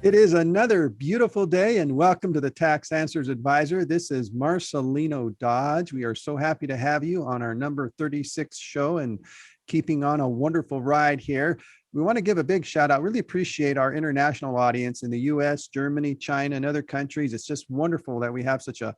It is another beautiful day, and welcome to the Tax Answers Advisor. This is Marcelino Dodge. We are so happy to have you on our number 36 show and keeping on a wonderful ride here. We want to give a big shout out. Really appreciate our international audience in the US, Germany, China, and other countries. It's just wonderful that we have such a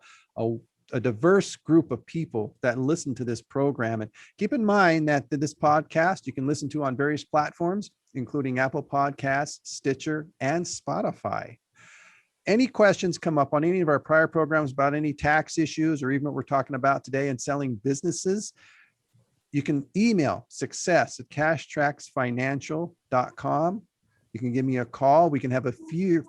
diverse group of people that listen to this program. And keep in mind that this podcast you can listen to on various platforms, including Apple Podcasts, Stitcher, and Spotify. Any questions come up on any of our prior programs about any tax issues or even what we're talking about today in selling businesses, you can email success@cashtracksfinancial.com. You can give me a call. We can have a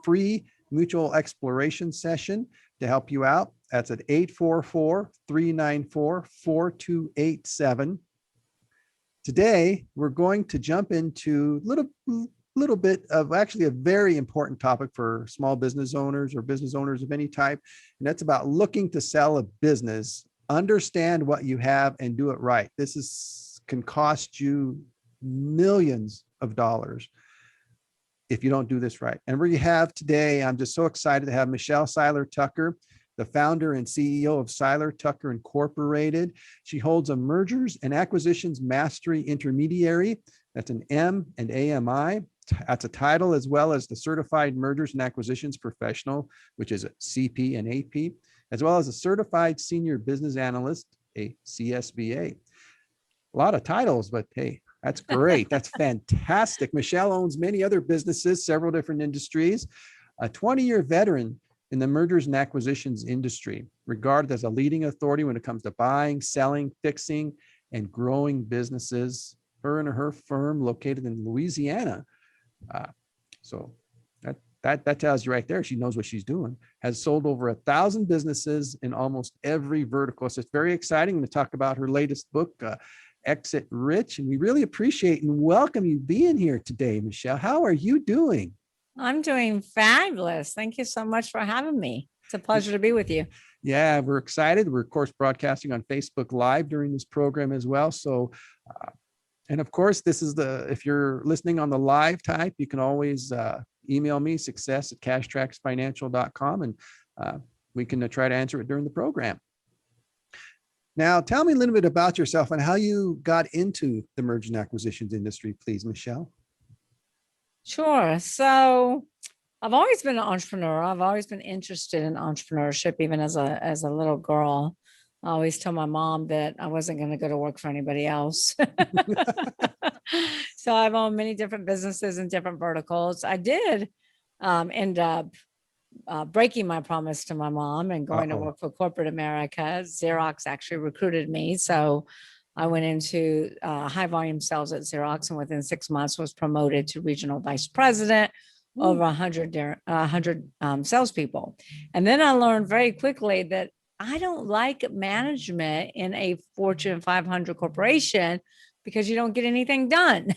free mutual exploration session to help you out. That's at 844-394-4287. Today, we're going to jump into a little bit of actually a very important topic for small business owners or business owners of any type. And that's about looking to sell a business. Understand what you have and do it right. This can cost you millions of dollars if you don't do this right. And we have today, I'm just so excited to have Michelle Seiler Tucker, the founder and CEO of Seiler Tucker Incorporated. She holds a Mergers and Acquisitions Mastery Intermediary. That's an M and AMI. That's a title, as well as the Certified Mergers and Acquisitions Professional, which is a CP and AP, as well as a Certified Senior Business Analyst, a CSBA. A lot of titles, but hey, that's great. That's fantastic. Michelle owns many other businesses, several different industries, a 20-year veteran in the mergers and acquisitions industry, regarded as a leading authority when it comes to buying, selling, fixing, and growing businesses. Her and her firm located in Louisiana. So that tells you right there, she knows what she's doing. Has sold over 1,000 businesses in almost every vertical. So it's very exciting. I'm going to talk about her latest book, Exit Rich. And we really appreciate and welcome you being here today, Michelle. How are you doing? I'm doing fabulous. Thank you so much for having me. It's a pleasure to be with you. Yeah, we're excited. We're, of course, broadcasting on Facebook Live during this program as well. So, and of course, this is if you're listening on the live type, you can always email me, success@cashtracksfinancial.com, and we can try to answer it during the program. Now, tell me a little bit about yourself and how you got into the merger and acquisitions industry, please, Michelle. Sure. So I've always been an entrepreneur. I've always been interested in entrepreneurship, even as a little girl. I always told my mom that I wasn't going to go to work for anybody else. So I've owned many different businesses in different verticals. I did end up breaking my promise to my mom and going to work for corporate America. Xerox actually recruited me. So I went into high volume sales at Xerox, and within 6 months was promoted to regional vice president, over 100 salespeople. And then I learned very quickly that I don't like management in a Fortune 500 corporation because you don't get anything done.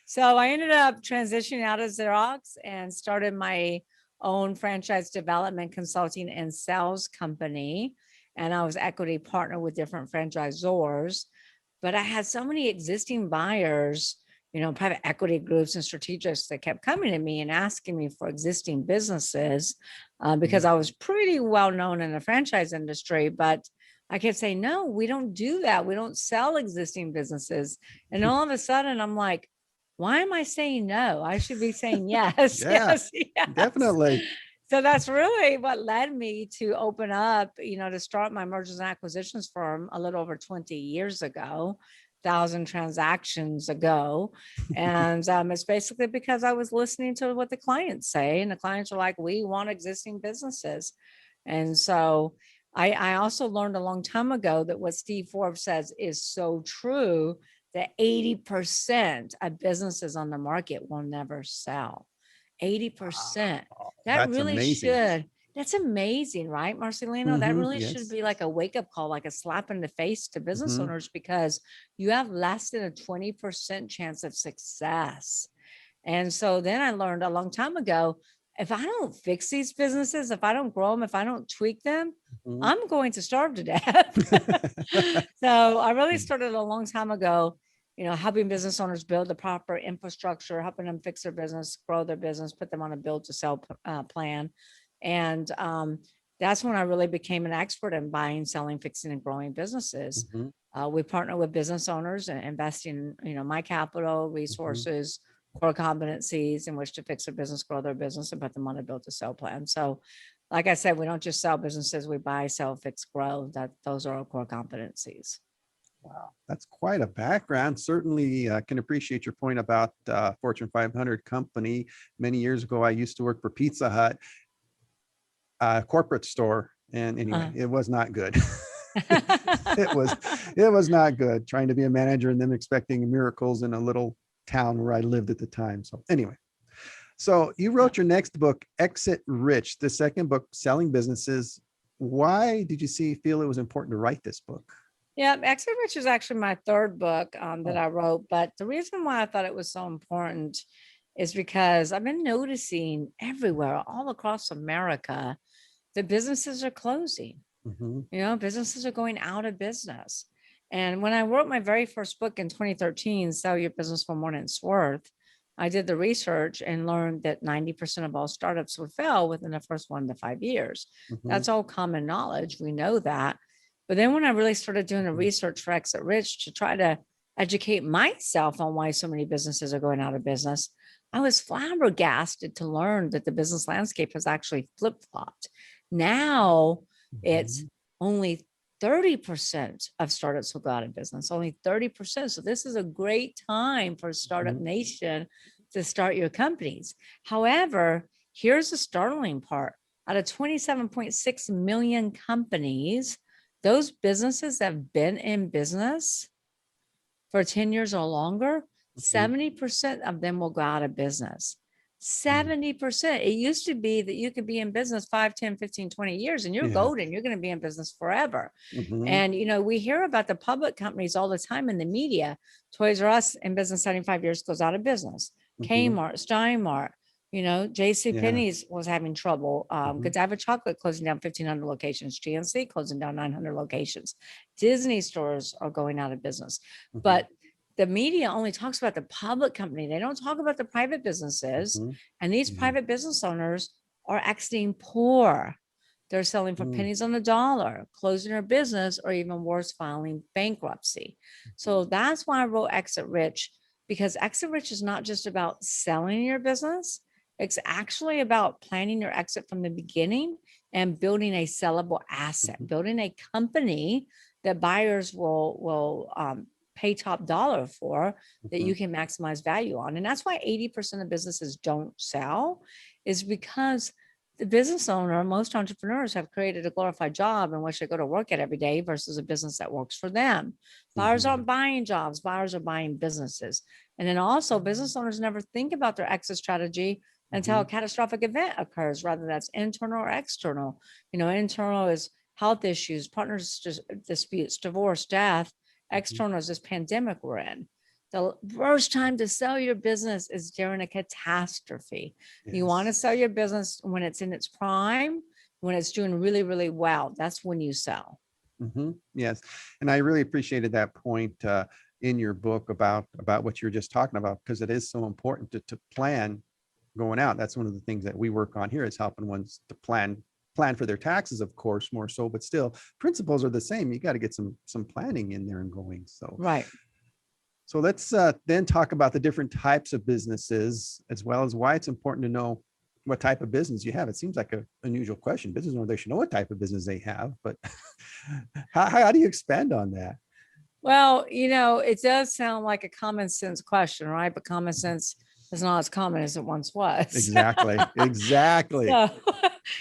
So I ended up transitioning out of Xerox and started my own franchise development consulting and sales company. And I was equity partner with different franchisors, but I had so many existing buyers, private equity groups and strategists that kept coming to me and asking me for existing businesses because I was pretty well known in the franchise industry, but I kept saying, no, we don't do that. We don't sell existing businesses. And all of a sudden I'm like, why am I saying no? I should be saying yes. Yeah, yes. Definitely. So that's really what led me to open up, to start my mergers and acquisitions firm a little over 20 years ago, 1,000 transactions ago. And it's basically because I was listening to what the clients say, and the clients are like, we want existing businesses. And so I also learned a long time ago that what Steve Forbes says is so true, that 80% of businesses on the market will never sell. 80%. That really amazing. Should. That's amazing, right, Marcelino? That really should be like a wake-up call, like a slap in the face to business owners, because you have less than a 20% chance of success. And so then I learned a long time ago, if I don't fix these businesses, if I don't grow them, if I don't tweak them, I'm going to starve to death. So I really started a long time ago helping business owners build the proper infrastructure, helping them fix their business, grow their business, put them on a build to sell plan. And that's when I really became an expert in buying, selling, fixing, and growing businesses. Mhm, We partner with business owners and investing, my capital, mhm. resources, core competencies in which to fix their business, grow their business, and put them on a build to sell plan. So, like I said, we don't just sell businesses; we buy, sell, fix, grow. Those are our core competencies. Wow, that's quite a background. Certainly can appreciate your point about Fortune 500 company. Many years ago, I used to work for Pizza Hut, a corporate store. And anyway, it was not good. it was it was not good trying to be a manager and then expecting miracles in a little town where I lived at the time. So anyway, so you wrote your next book, Exit Rich, the second book, Selling Businesses. Why did you feel it was important to write this book? Yeah, Exit Rich is actually my third book that Oh, I wrote. But the reason why I thought it was so important is because I've been noticing everywhere, all across America, the businesses are closing. mhm, Businesses are going out of business. And when I wrote my very first book in 2013, Sell Your Business for More Than It's Worth, I did the research and learned that 90% of all startups would fail within the first 1 to 5 years. mhm, That's all common knowledge. We know that. But then when I really started doing the mhm, research for Exit Rich to try to educate myself on why so many businesses are going out of business, I was flabbergasted to learn that the business landscape has actually flip flopped. Now it's mhm, only 30% of startups will go out of business, only 30%. So this is a great time for Startup mhm, Nation to start your companies. However, here's the startling part. Out of 27.6 million companies, those businesses that have been in business for 10 years or longer, mhm, 70% of them will go out of business. mhm. 70%. It used to be that you could be in business 5, 10, 15, 20 years and you're Yeah. golden. You're going to be in business forever. Mhm, And, we hear about the public companies all the time in the media. Toys R Us in business 75 years goes out of business. mhm. Kmart, Steinmart, JC Yeah. Penney's was having trouble. Mhm, Godiva Chocolate closing down 1,500 locations. GNC closing down 900 locations. Disney stores are going out of business. mhm, But the media only talks about the public company. They don't talk about the private businesses. mhm. And these Yeah. private business owners are exiting poor. They're selling for Mm, pennies on the dollar, closing their business, or even worse, filing bankruptcy. mhm, So that's why I wrote Exit Rich, because Exit Rich is not just about selling your business. It's actually about planning your exit from the beginning and building a sellable asset, mhm, building a company that buyers will pay top dollar for, that mhm, you can maximize value on. And that's why 80% of businesses don't sell, is because the business owner, most entrepreneurs have created a glorified job in which they go to work at every day versus a business that works for them. Buyers mhm, aren't buying jobs, buyers are buying businesses. And then also, business owners never think about their exit strategy until a mhm. catastrophic event occurs, whether that's internal or external. Internal is health issues, partners disputes, divorce, death. Mhm. External is this pandemic we're in. The worst time to sell your business is during a catastrophe. You want to Yes. sell your business when it's in its prime, when it's doing really, really well. That's when you sell. Yes. And I really appreciated that point in your book about what you're just talking about, because it is so important to plan going out. That's one of the things that we work on here, is helping ones to plan for their taxes, of course, more so, but still principles are the same. You got to get some planning in there and going. So Right. let's then talk about the different types of businesses, as well as why it's important to know what type of business you have. It seems like an unusual question. Business owners, they should know what type of business they have, but how do you expand on that? Well, it does sound like a common sense question, right? But common sense is not as common as it once was. Exactly. Exactly. So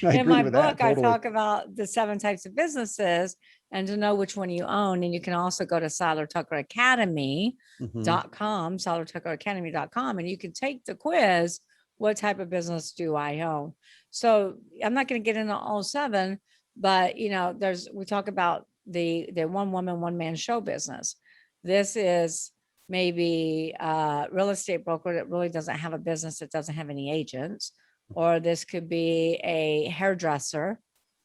I in agree my with that book, I totally. talk about the 7 types of businesses and to know which one you own. And you can also go to Mhm, SeilerTuckerAcademy.com, SeilerTuckerAcademy.com, and you can take the quiz. What type of business do I own? So I'm not going to get into all 7, but we talk about the one woman, one man show business. This is maybe a real estate broker that really doesn't have a business, that doesn't have any agents. Or this could be a hairdresser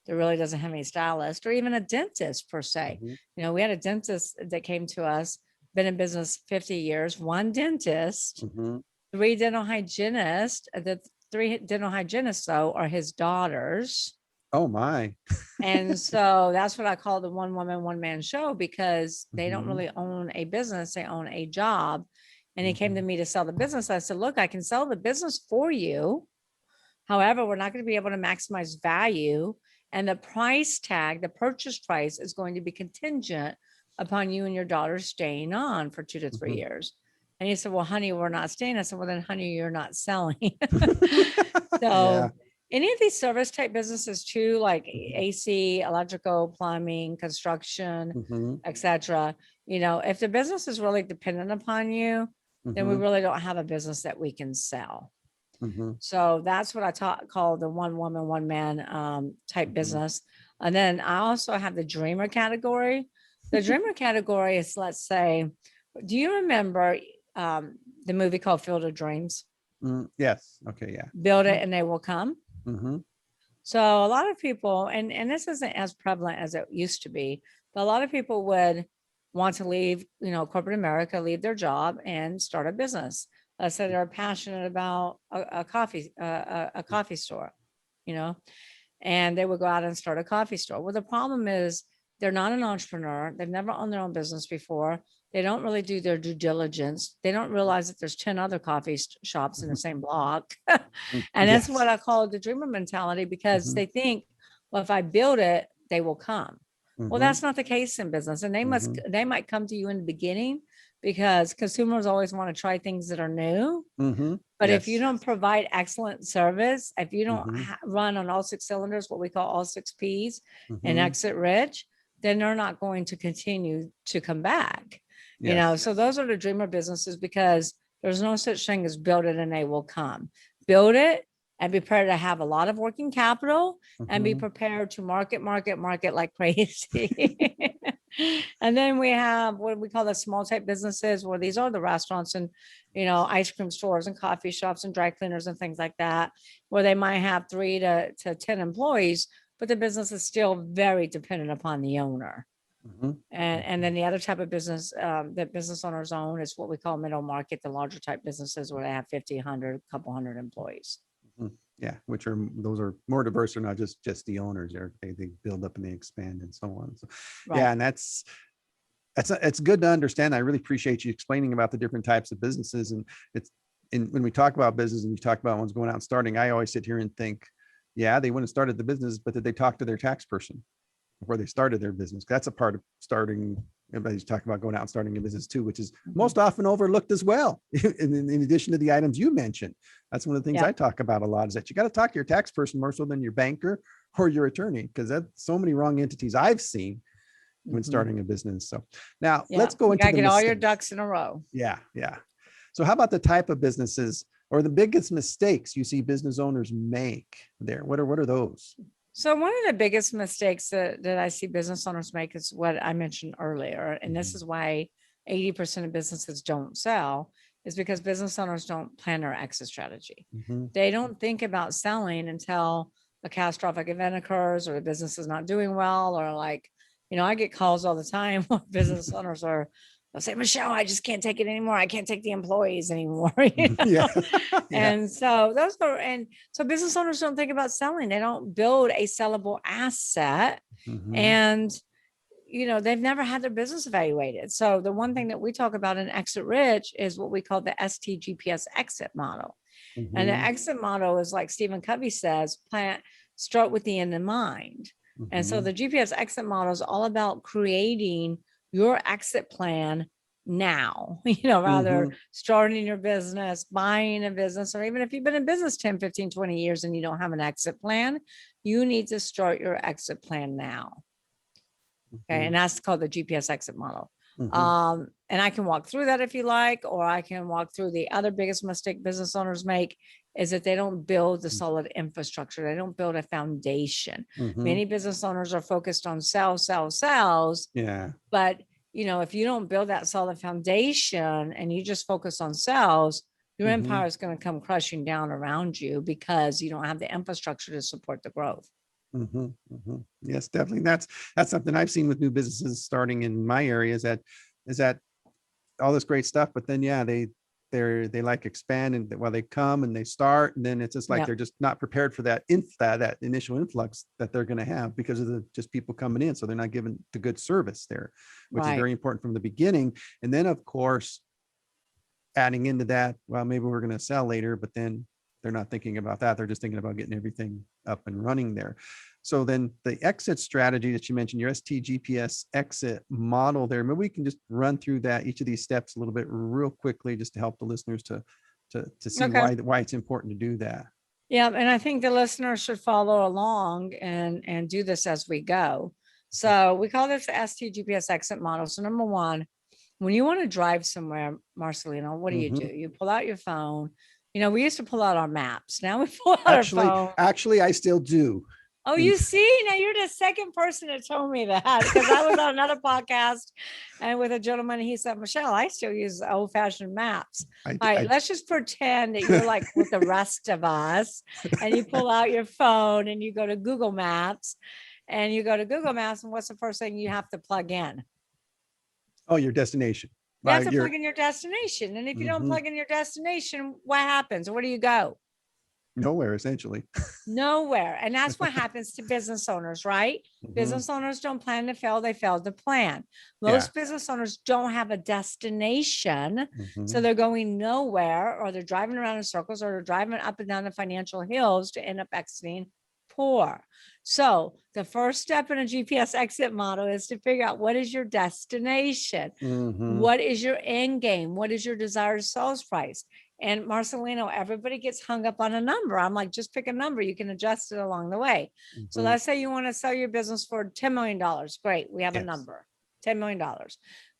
that really doesn't have any stylist, or even a dentist per se. mhm, We had a dentist that came to us been in business 50 years, one dentist, Mhm. three dental hygienists. The three dental hygienists, though, are his daughters. Oh my. And so that's what I call the one woman, one man show, because they don't Mhm. really own a business, they own a job. And he came to Mhm. me to sell the business. I said, look, I can sell the business for you. However, we're not going to be able to maximize value. And the price tag, the purchase price is going to be contingent upon you and your daughter staying on for 2 to 3 Mhm. years. And he said, well, honey, we're not staying. I said, well, then, honey, you're not selling. Yeah. So any of these service type businesses too, like Mhm. AC, electrical, plumbing, construction, Mhm. etc. If the business is really dependent upon you, then we Mhm. really don't have a business that we can sell. Mhm. So that's what call the one woman, one man type Mhm. business. And then I also have the dreamer category. The dreamer category is, let's say, do you remember the movie called Field of Dreams? Yes. Okay. Yeah. Build Mhm. it and they will come. Mhm. So a lot of people, and this isn't as prevalent as it used to be, but a lot of people would want to leave, corporate America, leave their job and start a business. Let's say they're passionate about a coffee store, you know, and they would go out and start a coffee store. Well, the problem is they're not an entrepreneur. They've never owned their own business before. They don't really do their due diligence. They don't realize that there's 10 other coffee shops in the same block. And that's what Yes. I call the dreamer mentality, because Mhm. they think, well, if I build it, they will come. Well, Mhm. that's not the case in business. And Mhm. they might come to you in the beginning because consumers always want to try things that are new. Mhm. But if you Yes. don't provide excellent service, if you don't Mhm. run on all six cylinders, what we call all six Ps, and Mhm. exit rich, then they're not going to continue to come back. Yes. So those are the dreamer businesses, because there's no such thing as build it and they will come. Build it and be prepared to have a lot of working capital and be Mhm. prepared to market like crazy. And then we have what we call the small type businesses, where these are the restaurants and ice cream stores and coffee shops and dry cleaners and things like that, where they might have 3 to 10 employees, but the business is still very dependent upon the owner. Mhm. And Mhm. then the other type of business that business owners own is what we call middle market, the larger type businesses where they have 50, 100, couple hundred employees. Mhm. Yeah, which are those are more diverse. They're not just the owners. They build up and they expand and so on. So, yeah, Right. and it's good to understand. I really appreciate you explaining about the different types of businesses. And it's when we talk about business and you talk about ones going out and starting, I always sit here and think, yeah, they wouldn't have started the business, but did they talk to their tax person before they started their business? That's a part of starting. Everybody's talking about going out and starting a business too, which is Mhm. most often overlooked as well. In addition to the items you mentioned, that's one of the things Yeah. I talk about a lot, is that you got to talk to your tax person more so than your banker or your attorney, because that's so many wrong entities I've seen when Mhm. starting a business. So now Yeah. let's go You into gotta the get all your mistakes. ducks in a row. Yeah, yeah. So how about the type of businesses or the biggest mistakes you see business owners make there? What are those? So one of the biggest mistakes that I see business owners make is what I mentioned earlier. And this Mhm. is why 80% of businesses don't sell, is because business owners don't plan their exit strategy. Mhm. They don't think about selling until a catastrophic event occurs or the business is not doing well, or like, I get calls all the time where business owners they'll say, Michelle, I just can't take it anymore. I can't take the employees anymore. Yeah. Yeah. And so so business owners don't think about selling. They don't build a sellable asset. Mhm. And they've never had their business evaluated. So the one thing that we talk about in Exit Rich is what we call the STGPS exit model. And the Mhm. exit model is, like Stephen Covey says, start with the end in mind. And so Mhm. the GPS exit model is all about creating your exit plan now, rather Mhm. starting your business, buying a business, or even if you've been in business 10, 15, 20 years and you don't have an exit plan, you need to start your exit plan now. Okay. And Mhm. that's called the GPS exit model. Mhm. And I can walk through that if you like, or I can walk through the other biggest mistake business owners make is that they don't build the solid infrastructure. They don't build a foundation. Mhm. Many business owners are focused on sales, Yeah. but if you don't build that solid foundation and you just focus on sales, your empire Mhm. is going to come crushing down around you because you don't have the infrastructure to support the growth. Mhm. Mhm. Yes, definitely. That's something I've seen with new businesses starting in my area, is that all this great stuff, but then, yeah, they like expand, and while they come and they start, and then it's just like Yeah. they're just not prepared for that that initial influx that they're going to have because of the just people coming in. So they're not given the good service there, which is Right. very important from the beginning. And then, of course, adding into that, well, maybe we're going to sell later, but then they're not thinking about that. They're just thinking about getting everything up and running there. So then the exit strategy that you mentioned, your STGPS exit model there, maybe we can just run through that, each of these steps a little bit real quickly, just to help the listeners to see Okay. why it's important to do that. Yeah, and I think the listeners should follow along and do this as we go. So we call this the STGPS exit model. So number one, when you want to drive somewhere, Marcelino, what do? Mhm. You pull out your phone. You know, we used to pull out our maps. Now we pull out our phone. Actually, I still do. Oh, And you see, now you're the second person to tell me that, because I was on another podcast and with a gentleman, he said, Michelle, I still use old fashioned maps. All right, let's just pretend that you're like with the rest of us and you pull out your phone and you go to Google Maps, and what's the first thing you have to plug in? Oh, your destination. You have to plug in your destination. And if you don't Mhm. plug in your destination, what happens? Where do you go? Nowhere, essentially. Nowhere. And that's what happens to business owners, right? Mhm. Business owners don't plan to fail, they fail to plan. Most business owners don't have a destination. So Mhm. they're going nowhere, or they're driving around in circles, or they're driving up and down the financial hills to end up exiting poor. So the first step in a GPS exit model is to figure out, what is your destination? Mhm. What is your end game? What is your desired sales price? And Marcelino, everybody gets hung up on a number. I'm like, just pick a number. You can adjust it along the way. So Mhm. let's say you want to sell your business for $10 million. Great. We have a Yes. number, $10 million.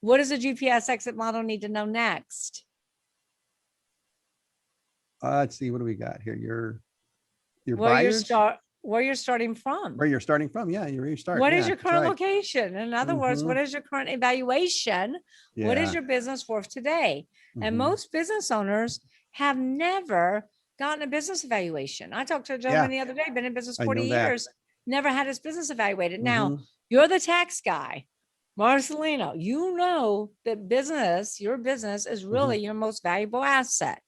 What does a GPS exit model need to know next? Let's see, what do we got here? Your Where you're buyers, starting from. where you're starting from. Yeah, you're starting. What Yeah, is your that's current right. location? In other words, what Mhm. is your current evaluation? What is Yeah. your business worth today? And Mhm. most business owners have never gotten a business evaluation. I talked to a gentleman Yeah, the other day, been in business I 40 know that. years, never had his business evaluated. Now, Mhm. you're the tax guy, Marcelino. You know that your business is really Mhm. your most valuable asset.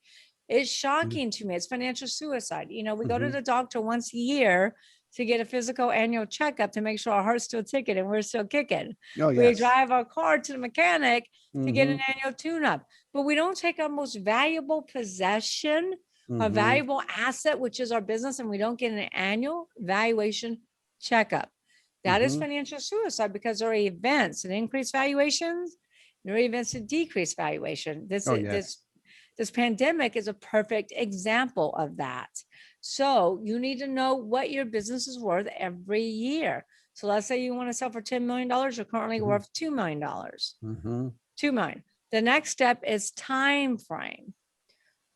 It's Mhm. shocking to me. It's financial suicide. You know, we go to Mhm. the doctor once a year to get a physical annual checkup to make sure our heart's still ticking and we're still kicking. Oh, We yes. drive our car to the mechanic to get an Mhm. annual tune-up, but we don't take our most valuable possession, our Mhm. valuable asset, which is our business, and we don't get an annual valuation checkup. That is Mhm. financial suicide, because there are events that increase valuations, there are events that decrease valuation. Oh, yes. This pandemic is a perfect example of that. So you need to know what your business is worth every year. So let's say you want to sell for $10 million, you're currently Mhm. worth $2 million. Mhm. 2 million. The next step is time frame.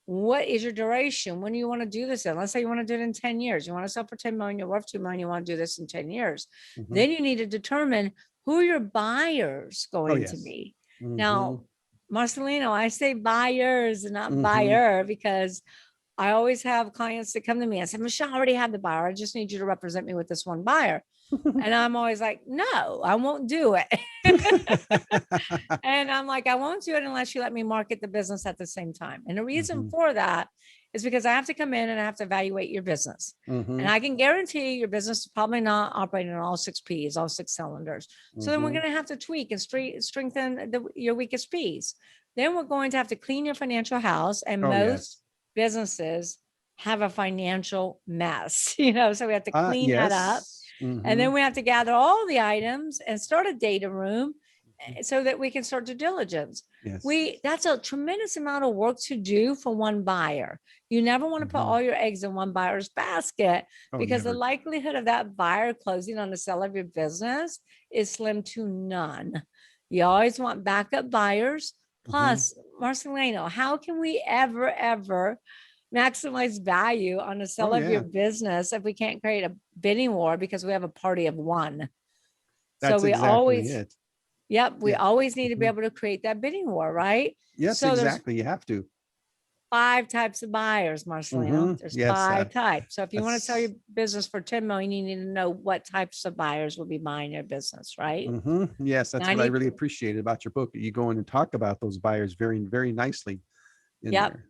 What is your duration? When do you want to do this in? Let's say you want to do it in 10 years. You want to sell for 10 million, you're worth 2 million, you want to do this in 10 years. Mhm. Then you need to determine who your buyers Oh, going to yes. be. Mhm. Now, Marcelino, I say buyers and not Mhm. buyer, because I always have clients that come to me and say, Michelle, I already have the buyer. I just need you to represent me with this one buyer. And I'm always like, no, I won't do it. And I'm like, I won't do it unless you let me market the business at the same time. And the reason Mhm. for that is because I have to come in and I have to evaluate your business. And Mhm. I can guarantee your business is probably not operating on all 6 Ps, all 6 cylinders. So then we're Mhm. going to have to tweak and strengthen your weakest Ps. Then we're going to have to clean your financial house. And Oh, most yes. businesses have a financial mess, you know, so we have to clean that up. Yes. And then Mhm. we have to gather all the items and start a data room so that we can start due diligence. Yes. That's a tremendous amount of work to do for one buyer. You never want to put Mhm. all your eggs in one buyer's basket, Oh, because the never. likelihood of that buyer closing on the sale of your business is slim to none. You always want backup buyers. Mhm. Plus, Marcelino, how can we ever maximize value on the sale Oh, of your yeah. business if we can't create a bidding war because we have a party of one? So That's we exactly always, it. yep, we Yeah. always need to be Mhm. able to create that bidding war, right? Yes, So there's exactly. You have to. 5 types of buyers, Marcelino. There's Yes, 5 types. So if you want to sell that's your business for 10 million, you need to know what types of buyers will be buying your business, right? yes, that's what I 90, really appreciated about your book. You go in and talk about those buyers very, very nicely in yep. there.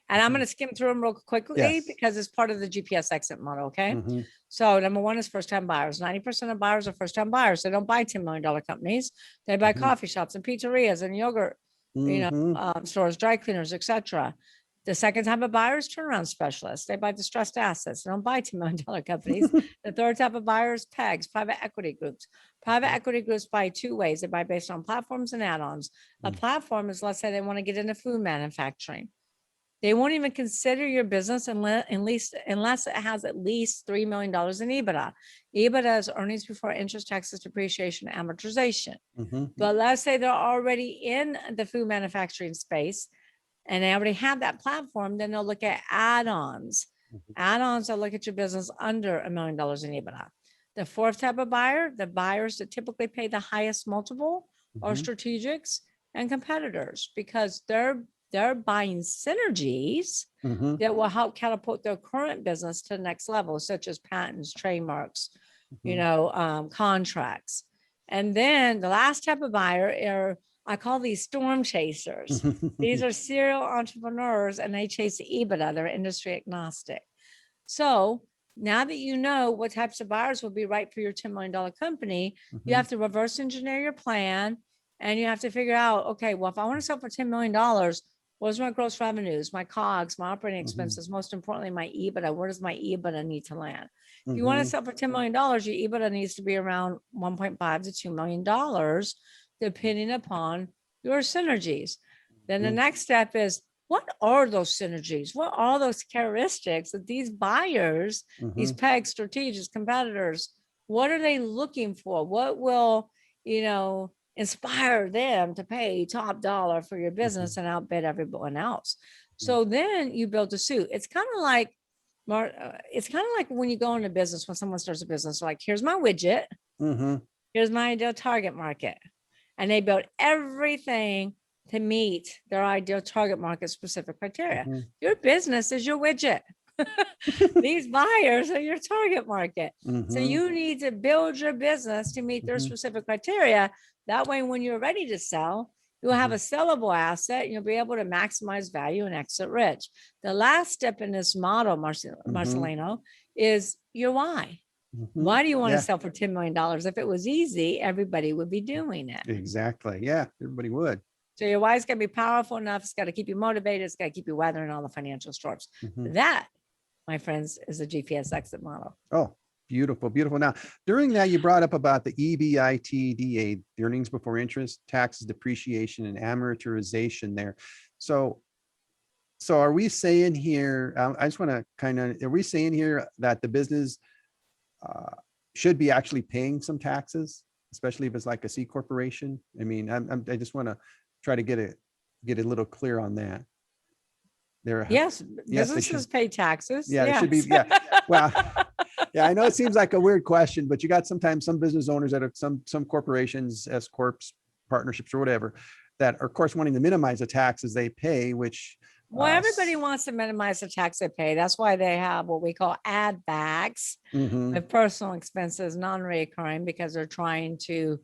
And I'm going to skim through them real quickly Yes. because it's part of the GPS exit model. Okay. Mm-hmm. So number one is first time buyers. 90% of buyers are first time buyers. They don't buy $10 million companies. They buy coffee shops and pizzerias and yogurt, stores, dry cleaners, etc. The second type of buyer is turnaround specialists. They buy distressed assets. They don't buy $10 million companies. The third type of buyer is PEGs, private equity groups. Private equity groups buy 2 ways. They buy based on platforms and add-ons. A platform is, let's say they want to get into food manufacturing. They won't even consider your business unless it has at least $3 million in EBITDA. EBITDA is earnings before interest, taxes, depreciation, amortization. But let's say they're already in the food manufacturing space and they already have that platform, then they'll look at add-ons. Add-ons will look at your business under $1 million in EBITDA. The fourth type of buyer, the buyers that typically pay the highest multiple are strategics and competitors because they're buying synergies that will help catapult their current business to the next level, such as patents, trademarks, contracts. And then the last type of buyer are, I call these storm chasers. These are serial entrepreneurs and they chase EBITDA. They're industry agnostic. So now that you know what types of buyers will be right for your $10 million company, you have to reverse engineer your plan and you have to figure out, okay, well, if I want to sell for $10 million, what's my gross revenues, my COGS, my operating expenses, most importantly, my EBITDA, where does my EBITDA need to land? If you want to sell for $10 million, your EBITDA needs to be around $1.5 to $2 million, depending upon your synergies. Then the next step is, what are those synergies? What are those characteristics that these buyers, these PEG strategics, competitors, what are they looking for? What will, inspire them to pay top dollar for your business and outbid everyone else? So then you build a suit. It's kind of like when you go into business, when someone starts a business, like, here's my widget, here's my ideal target market. And they build everything to meet their ideal target market specific criteria. Your business is your widget. These buyers are your target market. So you need to build your business to meet their specific criteria. That way, when you're ready to sell, you'll have a sellable asset and you'll be able to maximize value and exit rich. The last step in this model, Marcelino, is your why. Why do you want to sell for $10 million? If it was easy, everybody would be doing it. Exactly. Yeah, everybody would. So your why's got to be powerful enough. It's got to keep you motivated. It's got to keep you weathering all the financial storms. That, my friends, is a GPS exit model. Oh, beautiful, beautiful. Now, during that, you brought up about the EBITDA, the earnings before interest, taxes, depreciation, and amortization there. So are we saying here, I just want to are we saying here that the business should be actually paying some taxes, especially if it's like a C corporation? I mean, I just want to try to get a little clear on that. Yes, businesses pay taxes. Yeah, it should be. Yeah, well, yeah, I know it seems like a weird question, but you got sometimes some business owners that are some corporations, S corps, partnerships, or whatever, that are, of course, wanting to minimize the taxes they pay, which well, everybody wants to minimize the tax they pay. That's why they have what we call add backs with personal expenses, non-recurring, because they're trying to,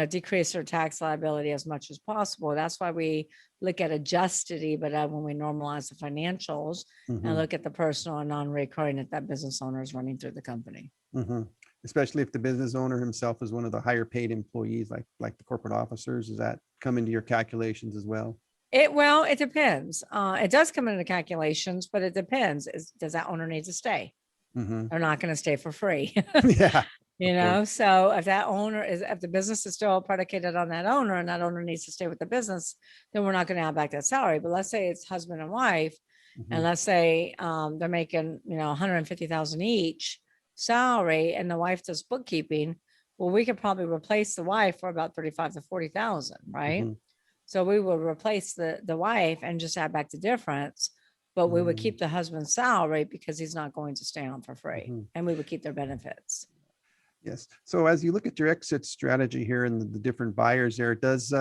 decrease their tax liability as much as possible. That's why we look at adjusted EBITDA when we normalize the financials and look at the personal and non-recurring that business owner is running through the company. Especially if the business owner himself is one of the higher paid employees, like the corporate officers. Does that come into your calculations as well? It depends. It does come into calculations, but it depends. Does that owner need to stay? They're not going to stay for free. Yeah. So if the business is still predicated on that owner and that owner needs to stay with the business, then we're not going to add back that salary. But let's say it's husband and wife, and let's say they're making, 150,000 each salary, and the wife does bookkeeping. Well, we could probably replace the wife for about 35 to 40,000, right? So we will replace the wife and just add back the difference, but we would keep the husband's salary because he's not going to stay on for free, and we would keep their benefits. Yes. So as you look at your exit strategy here and the different buyers there, does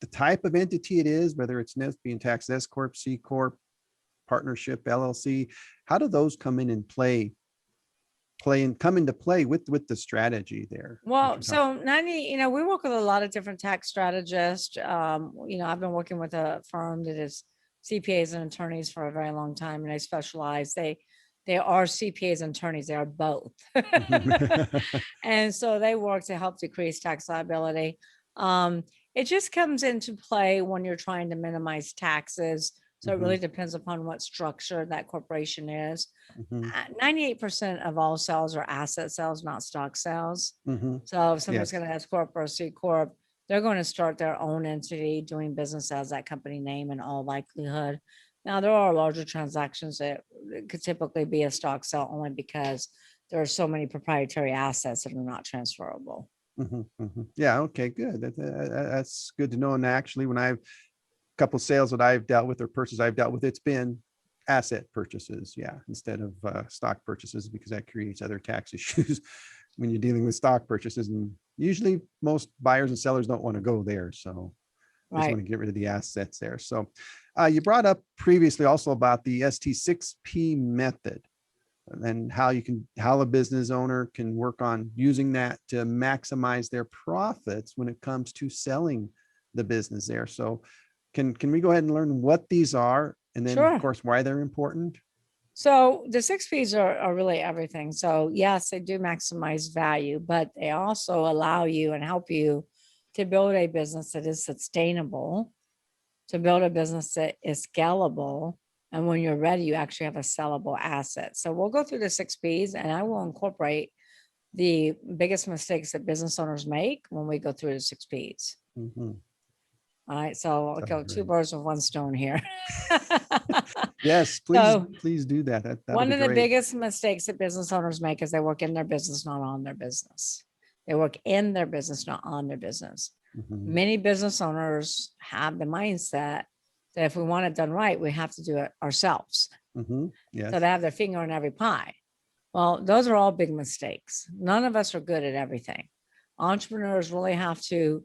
the type of entity it is, whether it's being taxed S Corp, C Corp, partnership, LLC, how do those come in and come into play with the strategy there? Well, so 90, we work with a lot of different tax strategists. I've been working with a firm that is CPAs and attorneys for a very long time, and they specialize. They are CPAs and attorneys. They are both. And so they work to help decrease tax liability. It just comes into play when you're trying to minimize taxes. So it really depends upon what structure that corporation is. 98% of all sales are asset sales, not stock sales. So if somebody's going to S Corp or C Corp, they're going to start their own entity doing business as that company name in all likelihood. Now, there are larger transactions that could typically be a stock sale only because there are so many proprietary assets that are not transferable. Yeah. Okay, good. That's good to know. And actually, when I've couple sales that I've dealt with or purchases I've dealt with, it's been asset purchases. Yeah. Instead of stock purchases, because that creates other tax issues when you're dealing with stock purchases. And usually most buyers and sellers don't want to go there. So I just want to get rid of the assets there. So you brought up previously also about the ST6P method and how a business owner can work on using that to maximize their profits when it comes to selling the business there. So can we go ahead and learn what these are, and then of course why they're important? So the 6Ps are really everything. So yes, they do maximize value, but they also allow you and help you to build a business that is sustainable, to build a business that is scalable. And when you're ready, you actually have a sellable asset. So we'll go through the 6Ps, and I will incorporate the biggest mistakes that business owners make when we go through the 6Ps. All right, so I'll go two birds with one stone here. Yes, please do that. One of the biggest mistakes that business owners make is they work in their business, not on their business. They work in their business, not on their business. Many business owners have the mindset that if we want it done right, we have to do it ourselves. Yes. So they have their finger in every pie. Well, those are all big mistakes. None of us are good at everything. Entrepreneurs really have to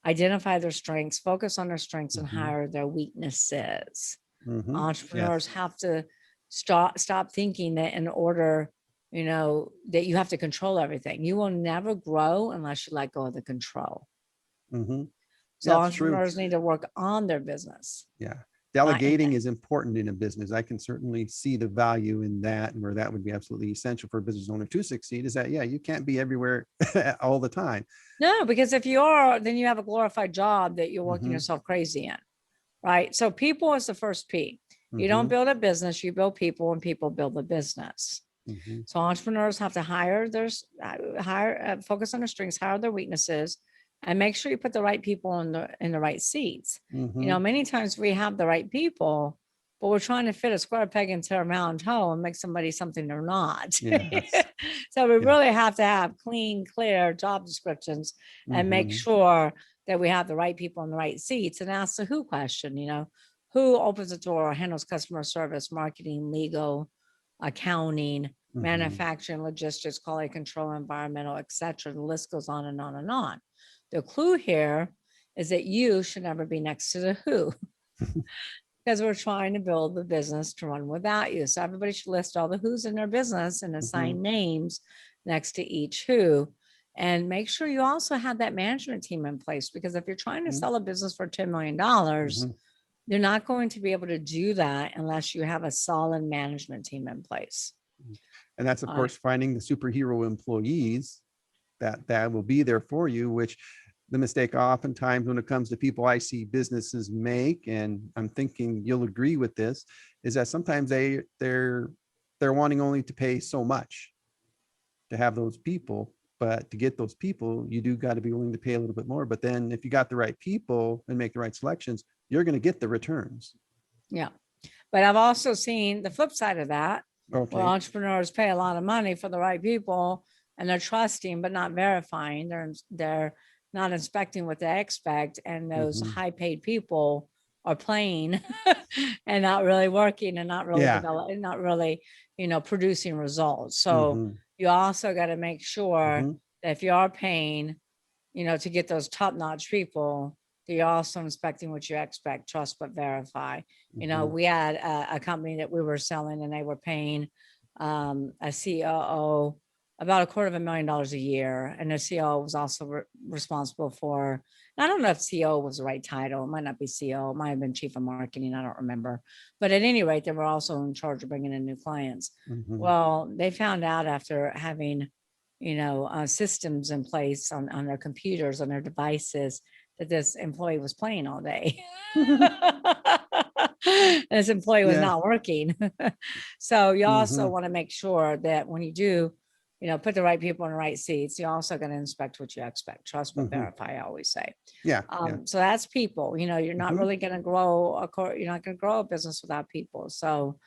identify their strengths, focus on their strengths, and hire their weaknesses. Entrepreneurs have to stop thinking that in order, that you have to control everything. You will never grow unless you let go of the control. So entrepreneurs need to work on their business. Yeah. Delegating is important in a business. I can certainly see the value in that, and where that would be absolutely essential for a business owner to succeed is that, you can't be everywhere all the time. No, because if you are, then you have a glorified job that you're working yourself crazy in, right? So people is the first P. You don't build a business, you build people, and people build the business. So entrepreneurs have to focus on their strengths, hire their weaknesses, and make sure you put the right people in the right seats. Many times we have the right people, but we're trying to fit a square peg into a round hole and make somebody something they're not. So we really have to have clean, clear job descriptions and make sure that we have the right people in the right seats, and ask the who question, who opens the door, handles customer service, marketing, legal, accounting, manufacturing, logistics, quality control, environmental, etc. The list goes on and on and on. The clue here is that you should never be next to the who, because we're trying to build the business to run without you. So everybody should list all the who's in their business and assign names next to each who, and make sure you also have that management team in place, because if you're trying to sell a business for $10 million, you're not going to be able to do that unless you have a solid management team in place. And that's, of course, finding the superhero employees that will be there for you, which the mistake oftentimes when it comes to people I see businesses make, and I'm thinking you'll agree with this, is that sometimes they're wanting only to pay so much to have those people, but to get those people, you do got to be willing to pay a little bit more. But then if you got the right people and make the right selections, you're going to get the returns. Yeah. But I've also seen the flip side of that, where entrepreneurs pay a lot of money for the right people, and they're trusting but not verifying. They're not inspecting what they expect, and those high paid people are playing and not really working, and not really developing, not really, producing results. So you also got to make sure that if you are paying, to get those top notch people, You're also inspecting what you expect, trust but verify. Mhm. We had a company that we were selling and they were paying a COO about $250,000 a year. And the COO was also responsible for, I don't know if CO was the right title. It might not be CO. It might have been chief of marketing. I don't remember. But at any rate, they were also in charge of bringing in new clients. Mhm. Well, they found out after having, systems in place on their computers, on their devices, that this employee was playing all day. This employee was Yeah. not working. So you also Mhm. want to make sure that when you do, put the right people in the right seats, you're also going to inspect what you expect. Trust but Mhm. verify, I always say. Yeah. Yeah. So that's people. You're not Mhm. really going to grow you're not going to grow a business without people. So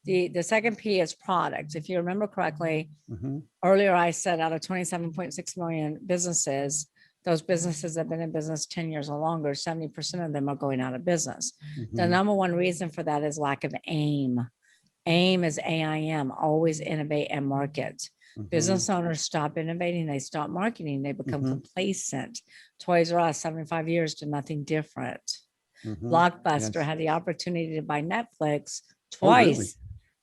the second P is product. If you remember correctly, Mhm. earlier I said out of 27.6 million businesses, those businesses that have been in business 10 years or longer, 70% of them are going out of business. The Mhm. number one reason for that is lack of aim. AIM is AIM, always innovate and market. Mhm. Business owners stop innovating, they stop marketing, they become Mhm. complacent. Toys R Us, 75 years to nothing different. Mhm. Blockbuster Yes. had the opportunity to buy Netflix Oh, really?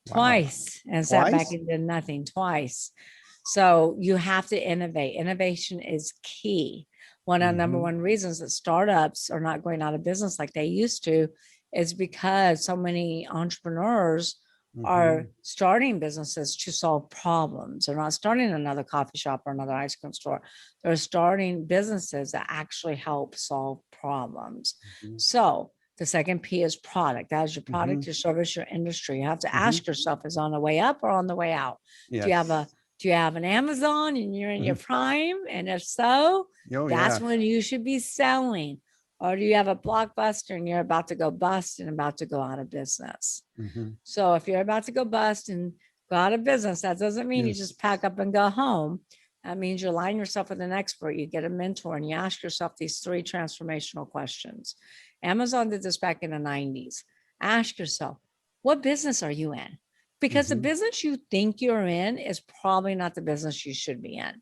twice, Wow. and sat back Twice? and did nothing twice. So you have to innovate. Innovation is key. One of the number Mhm. one reasons that startups are not going out of business like they used to is because so many entrepreneurs are Mhm. starting businesses to solve problems. They're not starting another coffee shop or another ice cream store. They're starting businesses that actually help solve problems. Mhm. So the second P is product. That is your product, Mhm. your service, your industry. You have to Mhm. ask yourself, is on the way up or on the way out? Do you have a Yes. do you have an Amazon and you're in your Mhm. prime? And if so, Oh, that's yeah. when you should be selling. Or do you have a blockbuster and you're about to go bust and about to go out of business? Mhm. So if you're about to go bust and go out of business, that doesn't mean you Yes. just pack up and go home. That means you align yourself with an expert, you get a mentor, and you ask yourself these three transformational questions. Amazon did this back in the 90s. Ask yourself, what business are you in? Because the Mhm. business you think you're in is probably not the business you should be in.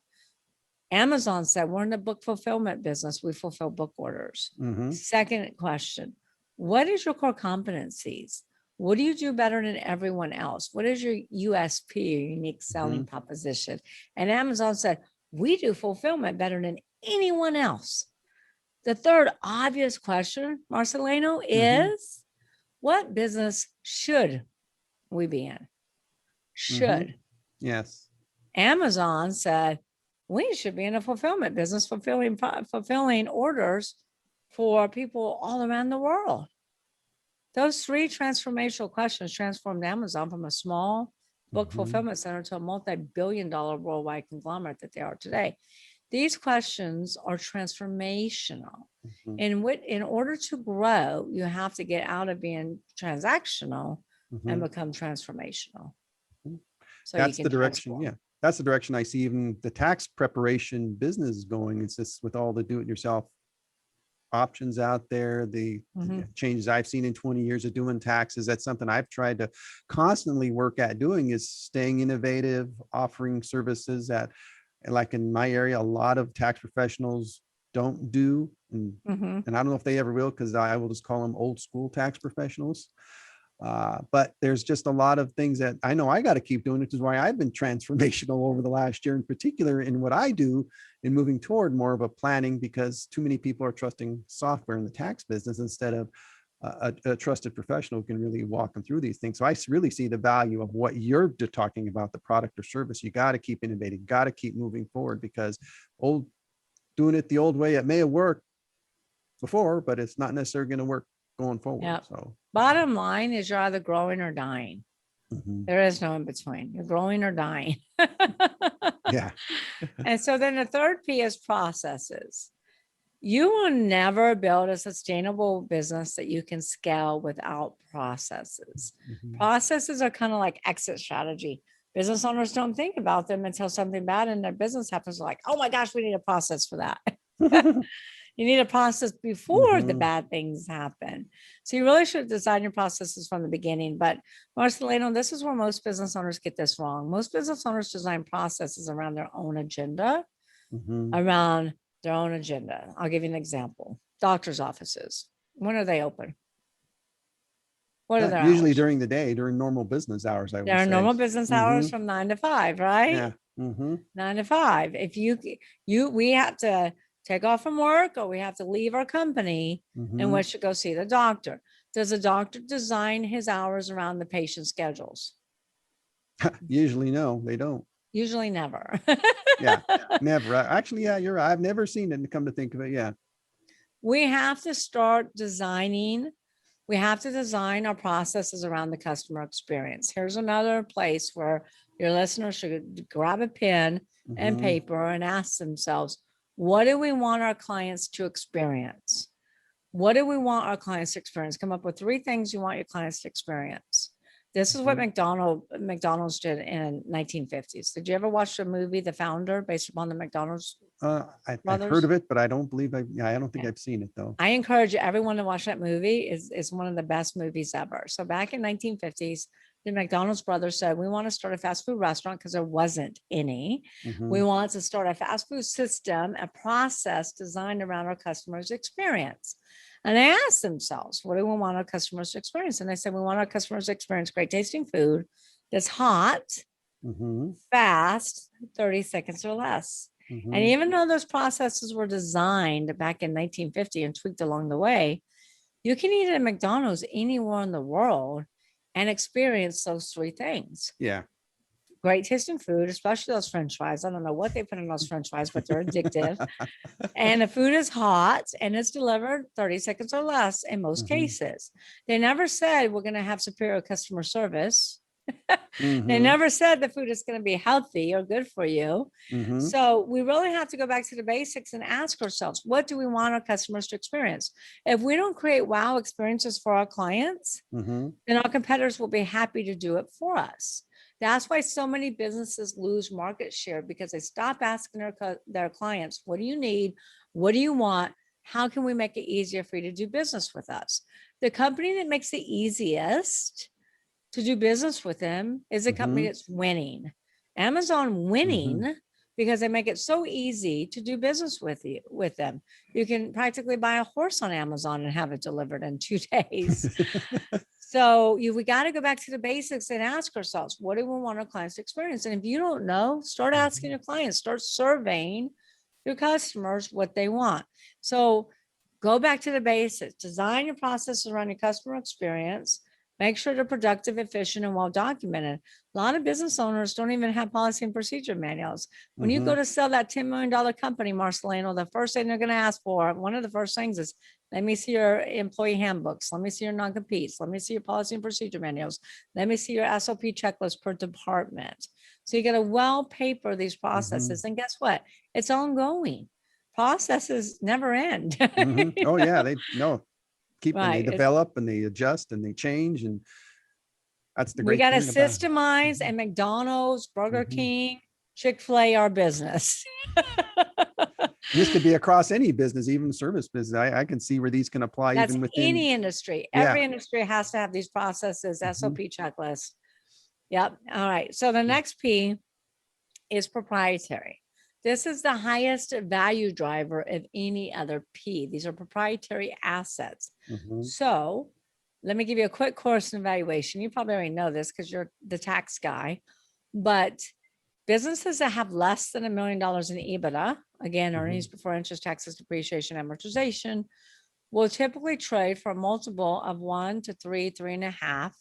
Amazon said, we're in the book fulfillment business. We fulfill book orders. Mhm. Second question, what is your core competencies? What do you do better than everyone else? What is your USP, your unique selling Mhm. proposition? And Amazon said, we do fulfillment better than anyone else. The third obvious question, Marcelino, Mhm. is what business should we be in? Mhm. Should. Yes. Amazon said, we should be in a fulfillment business, fulfilling orders for people all around the world. Those three transformational questions transformed Amazon from a small book Mhm. fulfillment center to a multi-billion-dollar worldwide conglomerate that they are today. These questions are transformational. Mhm. In order to grow, you have to get out of being transactional and Mhm. become transformational Mhm. so you That's can the direction. transform. Yeah. That's the direction I see even the tax preparation business going. It's just with all the do-it-yourself options out there, the Mhm. changes I've seen in 20 years of doing taxes. That's something I've tried to constantly work at doing is staying innovative, offering services that, like in my area, a lot of tax professionals don't do. Mhm. And I don't know if they ever will, because I will just call them old school tax professionals. But there's just a lot of things that I know I got to keep doing, which is why I've been transformational over the last year, in particular in what I do in moving toward more of a planning, because too many people are trusting software in the tax business instead of a trusted professional who can really walk them through these things. So I really see the value of what you're talking about, the product or service. You got to keep innovating, got to keep moving forward, because old doing it the old way, it may have worked before, but it's not necessarily going to work going forward. Yeah. So Bottom line is you're either growing or dying. mhm. There is no in between. You're growing or dying. Yeah. And so then the third P is processes. You will never build a sustainable business that you can scale without processes. Mhm. Processes are kind of like exit strategy. Business owners don't think about them until something bad in their business happens. Like, oh my gosh, we need a process for that. You need a process before the Mhm. bad things happen. So you really should design your processes from the beginning. But Marcelino, this is where most business owners get this wrong. Most business owners design processes around their own agenda, Mhm. around their own agenda. I'll give you an example. Doctor's offices. When are they open? What are their Usually hours? during the day, during normal business hours, I would Their say. normal business hours Mhm. from 9 to 5, right? Yeah. Mm-hmm. 9 to 5. If we have to take off from work or we have to leave our company and we should go see the doctor. Does the doctor design his hours around the patient's schedules? Usually, no, they don't. Usually never. Yeah, never. Actually, yeah, you're right. I've never seen it, come to think of it. Yeah. We have to start designing. We have to design our processes around the customer experience. Here's another place where your listeners should grab a pen and Mhm. paper and ask themselves, what do we want our clients to experience? What do we want our clients to experience? Come up with 3 things you want your clients to experience. This is what Mhm. McDonald's did in 1950s. Did you ever watch the movie The Founder based upon the McDonald's I've heard brothers? of it, but I don't believe yeah, I don't think Yeah. I've seen it though. I encourage everyone to watch that movie. Is one of the best movies ever. So back in 1950s, the McDonald's brothers said, we want to start a fast food restaurant because there wasn't any. We Mhm. want to start a fast food system, a process designed around our customers' experience. And they asked themselves, what do we want our customers to experience? And they said, we want our customers to experience great tasting food that's hot, Mhm. fast, 30 seconds or less. And Mhm. even though those processes were designed back in 1950 and tweaked along the way, you can eat at McDonald's anywhere in the world and experience those 3 things. Yeah. Great tasting food, especially those French fries. I don't know what they put in those French fries, but they're addictive. And the food is hot and it's delivered 30 seconds or less in most Mhm. cases. They never said we're going to have superior customer service. They Mhm. never said the food is going to be healthy or good for you. Mhm. So we really have to go back to the basics and ask ourselves, what do we want our customers to experience? If we don't create wow experiences for our clients, Mhm. then our competitors will be happy to do it for us. That's why so many businesses lose market share, because they stop asking their clients, what do you need? What do you want? How can we make it easier for you to do business with us? The company that makes the easiest to do business with them is a company Mhm. that's winning. Amazon Mhm. winning because they make it so easy to do business with them. You can practically buy a horse on Amazon and have it delivered in 2 days. So we got to go back to the basics and ask ourselves, what do we want our clients to experience? And if you don't know, start asking your clients, start surveying your customers what they want. So go back to the basics, design your processes around your customer experience, make sure they're productive, efficient, and well documented. A lot of business owners don't even have policy and procedure manuals. When you go Mhm. to sell that $10 million company, Marcelino, the first thing they're going to ask for, one of the first things is, let me see your employee handbooks. Let me see your non-competes. Let me see your policy and procedure manuals. Let me see your SOP checklist per department. So you got to well paper these processes. Mhm. And guess what? It's ongoing. Processes never end. Mhm. Oh yeah, they no keep and they Right. develop and they adjust and they change, and that's the We great got to thing about it. systemize, and McDonald's, Burger Mhm. King, Chick-fil-A, our business. This could be across any business, even service business. I can see where these can apply That's even within. any industry. Yeah. Every industry has to have these processes, Mhm. SOP checklists. Yep. All right. So the next P is proprietary. This is the highest value driver of any other P. These are proprietary assets. Mhm. So let me give you a quick course in evaluation. You probably already know this because you're the tax guy, but businesses that have less than $1 million in EBITDA, again, earnings Mhm. before interest, taxes, depreciation, amortization, will typically trade for a multiple of 1 to 3, 3.5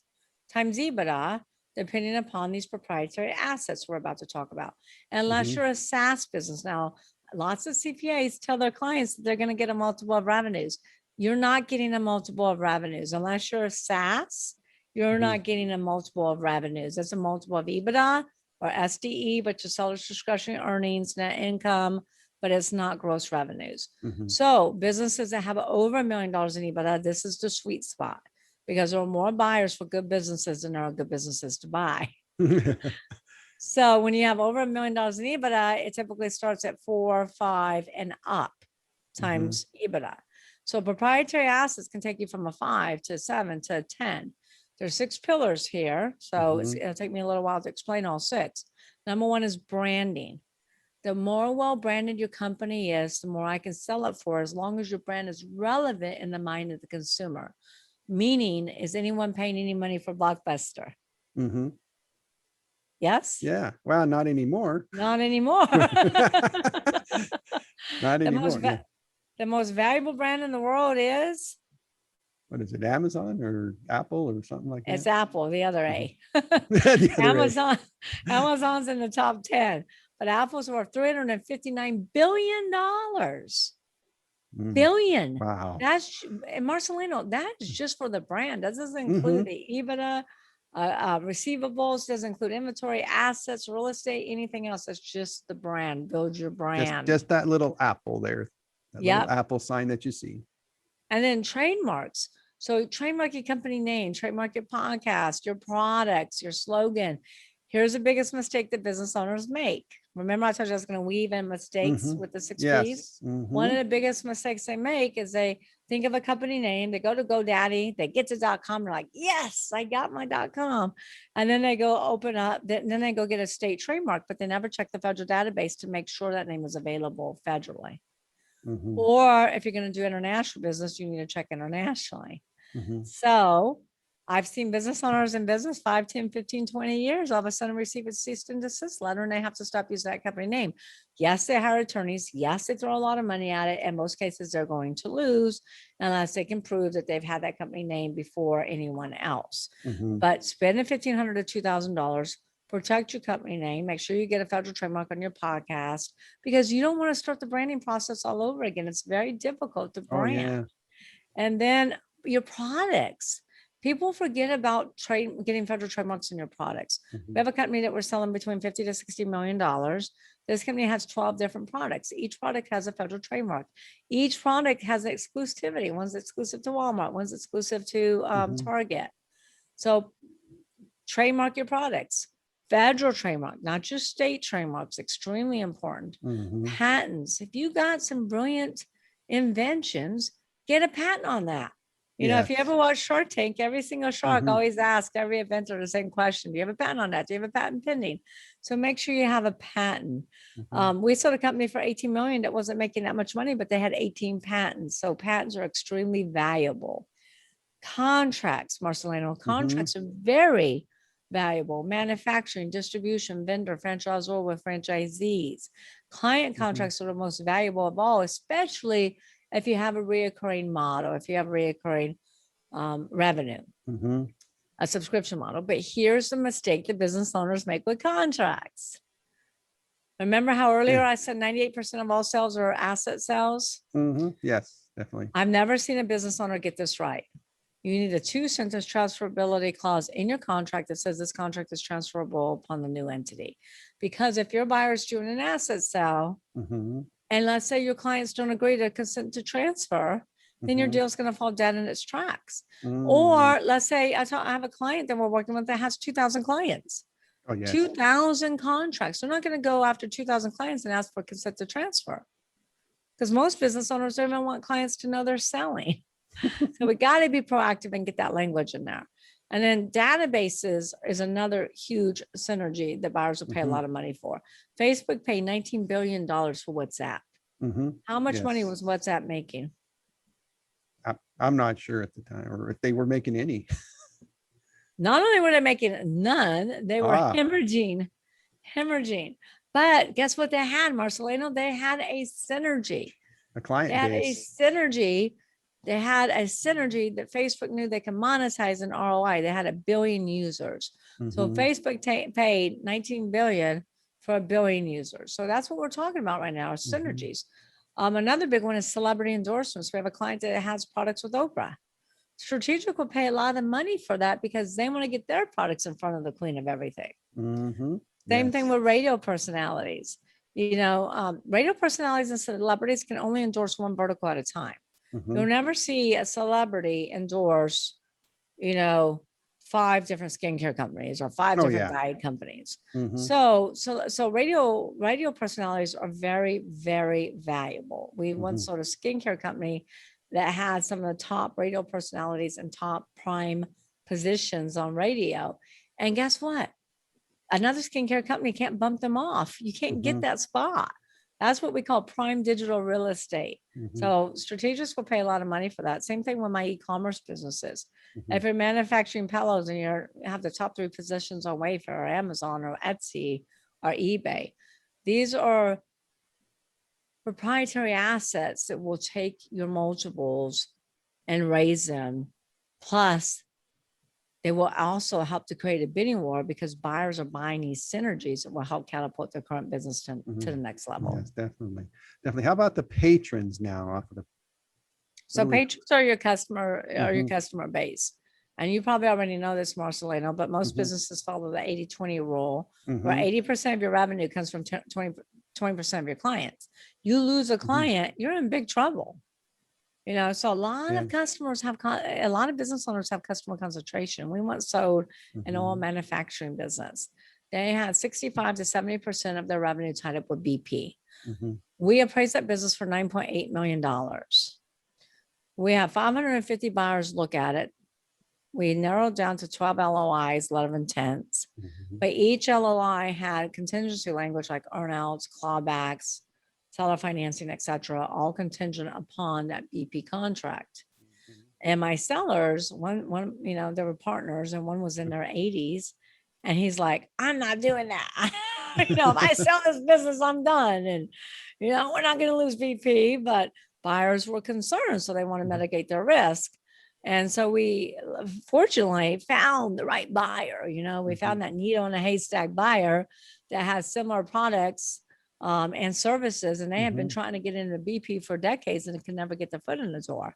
times EBITDA, depending upon these proprietary assets we're about to talk about. Unless Mhm. you're a SaaS business. Now, lots of CPAs tell their clients that they're going to get a multiple of revenues. You're not getting a multiple of revenues. Unless you're a SaaS, you're Mhm. not getting a multiple of revenues. It's a multiple of EBITDA or SDE, which is seller's discretionary earnings, net income, but it's not gross revenues. Mhm. So businesses that have over $1 million in EBITDA, this is the sweet spot, because there are more buyers for good businesses than there are good businesses to buy. So when you have over $1 million in EBITDA, it typically starts at 4, 5, and up Mhm. times EBITDA. So proprietary assets can take you from a 5 to 7 to 10. There's 6 pillars here. So Mhm. it'll take me a little while to explain all 6. Number 1 is branding. the more well-branded your company is, the more I can sell it for, as long as your brand is relevant in the mind of the consumer. Meaning, is anyone paying any money for Blockbuster? Mm-hmm. Yes? Yeah. Well, not anymore. Not anymore. Not The most anymore. Yeah. the most valuable brand in the world is, What is it? Amazon or Apple or something like it's that? Apple, the other Mhm. A. The other A. Amazon, Amazon's in the top 10, but Apple's worth $359 billion. Mm. Billion. Wow. That's, and Marcelino, that is just for the brand. That doesn't Mm-hmm. include the EBITDA, receivables, doesn't include inventory, assets, real estate, anything else. That's just the brand. Build your brand. Just that little apple there, that little Yep. apple sign that you see. And then trademarks. So trademark your company name, trademark your podcast, your products, your slogan. Here's the biggest mistake that business owners make. Remember, I told you I was going to weave in mistakes Mm-hmm. with the 6 Ps? Yes. Mm-hmm. One of the biggest mistakes they make is they think of a company name, they go to GoDaddy, they get to .com, they're like, yes, I got my .com. And then they go open up, then they go get a state trademark, but they never check the federal database to make sure that name is available federally. Mm-hmm. Or if you're going to do international business, you need to check internationally. Mm-hmm. So I've seen business owners in business 5, 10, 15, 20 years, all of a sudden receive a cease and desist letter and they have to stop using that company name. Yes, they hire attorneys. Yes, they throw a lot of money at it. In most cases, they're going to lose unless they can prove that they've had that company name before anyone else. Mm-hmm. But spending $1,500 to $2,000, protect your company name, make sure you get a federal trademark on your podcast, because you don't want to start the branding process all over again. It's very difficult to Oh, brand. yeah. And then your products. People forget about getting federal trademarks in your products. Mm-hmm. We have a company that we're selling between $50 to $60 million. This company has 12 different products. Each product has a federal trademark. Each product has an exclusivity. One's exclusive to Walmart, one's exclusive to Target. So trademark your products. Federal trademark, not just state trademarks, extremely important. Mm-hmm. Patents. If you got some brilliant inventions, get a patent on that. You know, if you Yes. ever watch Shark Tank, every single shark Mhm. always asks every inventor the same question. Do you have a patent on that? Do you have a patent pending? So make sure you have a patent. Mhm. We sold a company for 18 million that wasn't making that much money, but they had 18 patents. So patents are extremely valuable. Contracts, Marcelino, Mhm. contracts are very valuable. Manufacturing, distribution, vendor, franchisor with franchisees. Client Mhm. contracts are the most valuable of all, especially if you have a reoccurring model, if you have a reoccurring revenue, Mhm. a subscription model. But here's the mistake that business owners make with contracts. Remember how earlier Yeah. I said 98% of all sales are asset sales? Mhm. Yes, definitely. I've never seen a business owner get this right. You need a 2-sentence transferability clause in your contract that says this contract is transferable upon the new entity. Because if your buyer is doing an asset sale, Mhm. and let's say your clients don't agree to consent to transfer, then your Mhm. deal is going to fall dead in its tracks. Mm. Or let's say I have a client that we're working with that has 2,000 clients, Oh, yes. 2,000 contracts. They're not going to go after 2,000 clients and ask for consent to transfer, because most business owners don't even want clients to know they're selling. So we got to be proactive and get that language in there. And then databases is another huge synergy that buyers will pay a Mhm. lot of money for. Facebook paid $19 billion for WhatsApp. Mhm. How much money Yes. was WhatsApp making? I'm not sure at the time, or if they were making any. Not only were they making none, they were Ah. hemorrhaging. But guess what they had, Marcelino? They had a synergy. A They client had a base. synergy. They had a synergy that Facebook knew they could monetize an ROI. They had 1 billion users. So Mhm. Facebook paid 19 billion for 1 billion users. So that's what we're talking about right now, is Mhm. synergies. Another big one is celebrity endorsements. We have a client that has products with Oprah. Strategic will pay a lot of money for that because they want to get their products in front of the queen of everything. Mhm. Same thing Yes. with radio personalities. You know, radio personalities and celebrities can only endorse one vertical at a time. You'll Mhm. never see a celebrity endorse, you know, 5 different skincare companies or 5 Oh, different yeah. diet companies. Mhm. So radio personalities are very, very valuable. We once Mhm. sold a skincare company that had some of the top radio personalities and top prime positions on radio. And guess what? another skincare company can't bump them off. You can't get Mhm. that spot. That's what we call prime digital real estate. Mhm. So strategists will pay a lot of money for that. Same thing with my e-commerce businesses. Mhm. If you're manufacturing pillows and you have the top 3 positions on Wayfair or Amazon or Etsy or eBay, these are proprietary assets that will take your multiples and raise them. Plus, they will also help to create a bidding war because buyers are buying these synergies that will help catapult their current business to the Mhm. next level. Yes, definitely. Definitely. How about the patrons now off of the, what So do we? patrons are your customer, Mhm. base. And you probably already know this, Marcelino, but most Mhm. businesses follow the 80-20 rule, where Mhm. 80% of your revenue comes from 20% of your clients. You lose a Mhm. client, you're in big trouble. So a lot Yeah. of customers have, a lot of business owners have customer concentration. We once sold an oil Mhm. manufacturing business. They had 65 to 70% of their revenue tied up with BP. Mhm. We appraised that business for $9.8 million. We have 550 buyers look at it. We narrowed down to 12 LOIs, letter of intents. Mhm. But each LOI had contingency language like earnouts, clawbacks, seller financing, etc., all contingent upon that BP contract. And my sellers, one, they were partners, and one was in their 80s. And he's like, I'm not doing that. If I sell this business, I'm done. And, we're not going to lose BP, but buyers were concerned. So they want to Mhm. mitigate their risk. And so we fortunately found the right buyer. We Mhm. found that needle in a haystack buyer that has similar products and services. And they had been Mhm. trying to get into BP for decades and can never get their foot in the door.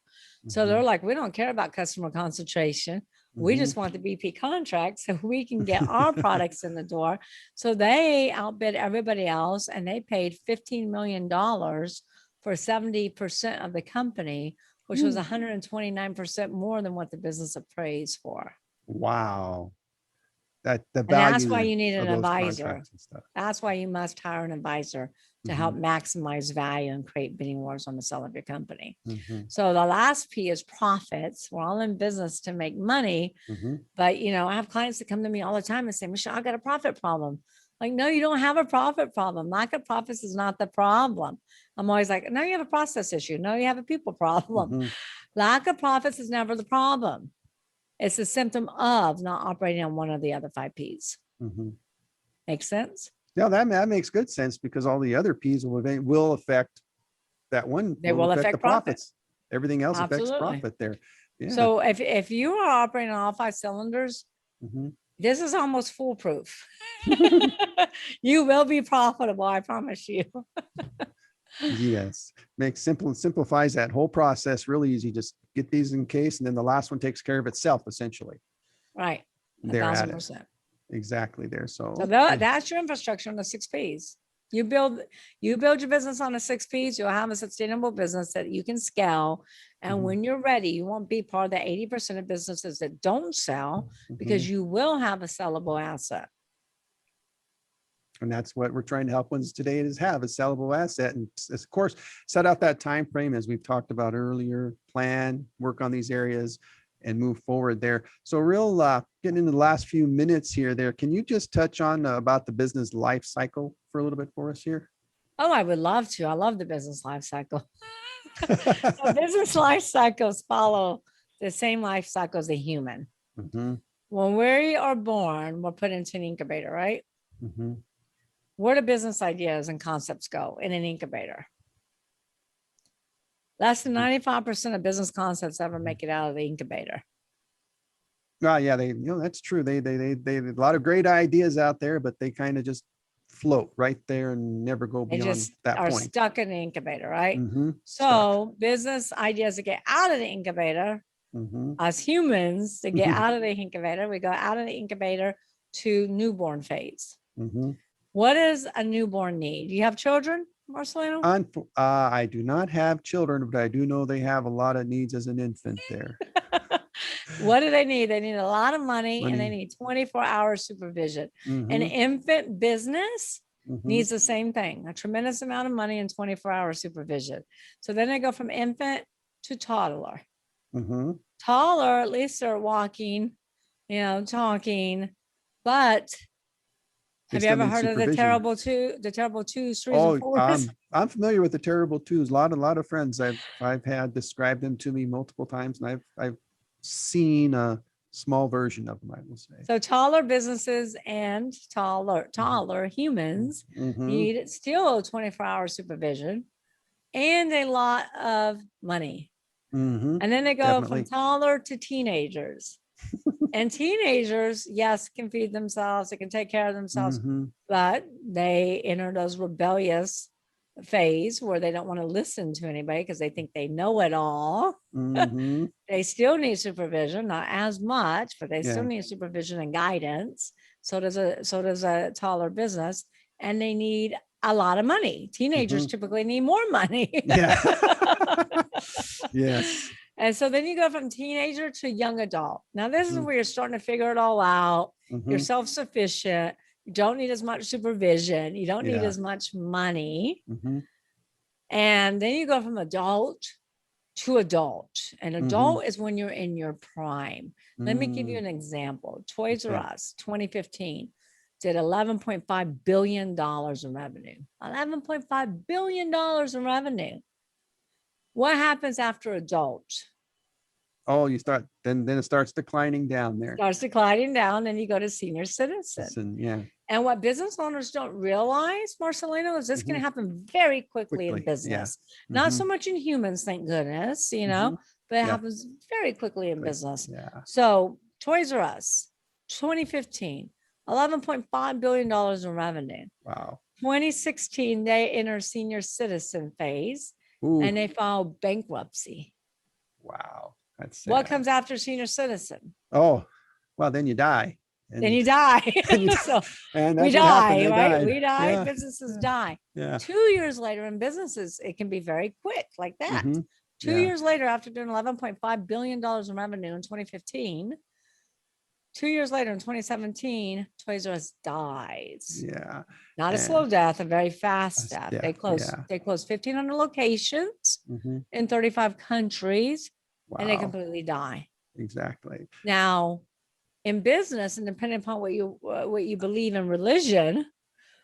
So they're Mhm. like, we don't care about customer concentration. We Mhm. just want the BP contract so we can get our products in the door. So they outbid everybody else and they paid $15 million for 70% of the company, which was Ooh. 129% more than what the business appraised for. Wow. That the And that's why value you need of an those advisor. contracts and stuff. That's why you must hire an advisor to help Mhm. maximize value and create bidding wars on the sale of your company. Mhm. So the last P is profits. We're all in business to make money. Mhm. But, I have clients that come to me all the time and say, Michelle, I got a profit problem. Like, no, you don't have a profit problem. Lack of profits is not the problem. I'm always like, no, you have a process issue. No, you have a people problem. Mhm. Lack of profits is never the problem. It's a symptom of not operating on one of the other 5 Ps. Mhm. Make sense? Yeah, that makes good sense because all the other P's will affect that one, They will will affect the affect profit. profits. Everything else affects Absolutely. profit there. Yeah. So if you are operating on all 5 cylinders, Mhm. this is almost foolproof. You will be profitable, I promise you. Yes. Simplifies that whole process really easy. Just get these in case, and then the last one takes care of itself essentially. Right. A They're at thousand it. percent. Exactly there. So So that's your infrastructure on the 6 Ps. You build your business on the 6 Ps, you'll have a sustainable business that you can scale. And mhm, when you're ready, you won't be part of the 80% of businesses that don't sell because mhm. you will have a sellable asset. And that's what we're trying to help ones today is have a sellable asset. And of course, set out that time frame as we've talked about earlier, plan, work on these areas and move forward there. So getting into the last few minutes here there, can you just touch on about the business life cycle for a little bit for us here? Oh, I would love to. I love the business life cycle. So business life cycles follow the same life cycle as a human. Mhm, When we are born, we're put into an incubator, right? mhm. Where do business ideas and concepts go in an incubator? Less than 95% of business concepts ever make it out of the incubator. Yeah, that's true. They a lot of great ideas out there, but they kind of just float right there and never go They beyond just that are point. stuck in the incubator, right? Stuck. So business ideas that get out of the incubator, Hmm. us humans to get out of the incubator, we go out of the incubator to newborn phase. Hmm. What does a newborn need? Do you have children, Marcelino? I do not have children, but I do know they have a lot of needs as an infant there. What do they need? They need a lot of money and they Money. need 24-hour supervision. An Hmm. infant business Hmm. needs the same thing, a tremendous amount of money and 24-hour supervision. So then they go from infant to toddler. Hmm. Toddler, at least they're walking, talking, but Have you still ever need heard of supervision. the terrible twos, threes, and Oh, fours? I'm familiar with the terrible twos. A lot of friends I've had describe them to me multiple times, and I've seen a small version of them, I will say. So taller businesses and taller humans Mm-hmm. need still 24-hour supervision and a lot of money. Mm-hmm. And then they go from Definitely. toddler to teenagers. And teenagers, yes, can feed themselves, they can take care of themselves, Mm-hmm. but they enter those rebellious phase where they don't want to listen to anybody because they think they know it all. Mm-hmm. They still need supervision, not as much, but they still Yeah. need supervision and guidance. So does a taller business, and they need a lot of money. Teenagers Mm-hmm. typically need more money. Yeah. Yes. And so then you go from teenager to young adult. Now, this is Mm-hmm. where you're starting to figure it all out. You're Mm-hmm. self-sufficient. You don't need as much supervision. You don't need Yeah. as much money. Mm-hmm. And then you go from adult to adult. And Mm-hmm. adult is when you're in your prime. Let me give you an example. Toys R Okay. Us 2015 did $11.5 billion in revenue. $11.5 billion in revenue. What happens after adult? Oh, you start then it starts declining down there. Starts declining down, then you go to senior citizen. Listen, yeah. And what business owners don't realize, Marcelino, is this can Mhm. happen very quickly in Quickly, yeah. business. Not so Mhm. much in humans, thank goodness, Mhm. but it Yeah. happens very quickly in Quick, business. yeah. So Toys R Us, 2015, $11.5 billion in revenue. Wow. 2016, they enter senior citizen phase Ooh, and they file bankruptcy. wow. That's What sad. comes after senior citizen? Oh, well, then you die. Then you die. and you die. So And we that's what happened. die, They right? died. We die, Yeah. businesses Yeah. die. Yeah. 2 years later in businesses, it can be very quick like that. Mhm. Two Yeah. years later, after doing $11.5 billion in revenue in 2015, 2 years later in 2017, Toys R Us dies. Yeah. Not a And slow death, a very fast that's death. death. Yeah. They closed 1,500 locations Mhm. in 35 countries and they Wow. completely die. Exactly. Now, in business, and depending upon what you believe in religion,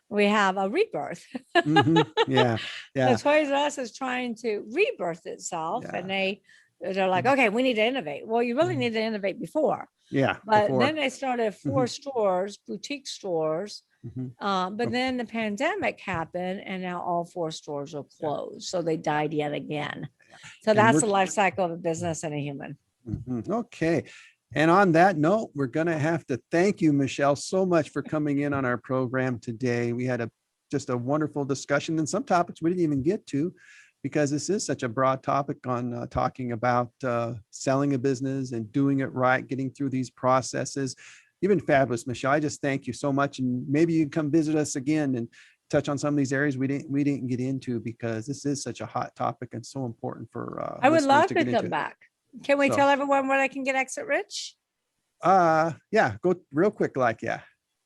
we have a rebirth. Mhm. Yeah. So Yeah. Toys R Us is trying to rebirth itself, Yeah. and they're like, Mhm. okay, we need to innovate. Well, you really Mhm. need to innovate before, Yeah. but then Before. they started 4 Mhm. stores, boutique stores. Mhm. But Oh, then the pandemic happened, and now all 4 stores are yeah. closed, so they Yeah. died yet again. Yeah. So And that's we're the life cycle of a business and a human. Mhm. Okay. And on that note, we're going to have to thank you, Michelle, so much for coming in on our program today. We had just a wonderful discussion, and some topics we didn't even get to because this is such a broad topic on talking about selling a business and doing it right, getting through these processes. You've been fabulous, Michelle. I just thank you so much. And maybe you can come visit us again and touch on some of these areas we didn't get into because this is such a hot topic and so important for I would listeners love to to get come into. back. Can we So tell everyone where I can get Exit Rich? yeah, go real quick, like, yeah.